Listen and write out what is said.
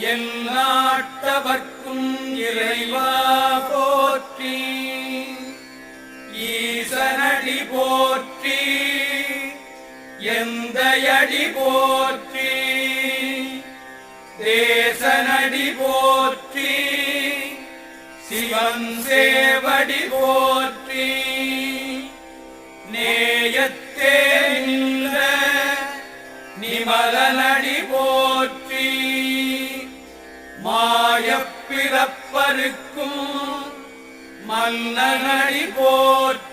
எந்நாட்டவர்க்கும் இறைவா போற்றி. ஈசனடி போற்றி, எந்தையடி போற்றி, தேசனடி போற்றி, சிவன் சேவடி போற்றி. நேயத்தே நின்ற நிமலனடி போற்றி. மாயப்பிறப்பருக்கும் மன்னனடி போற்றி.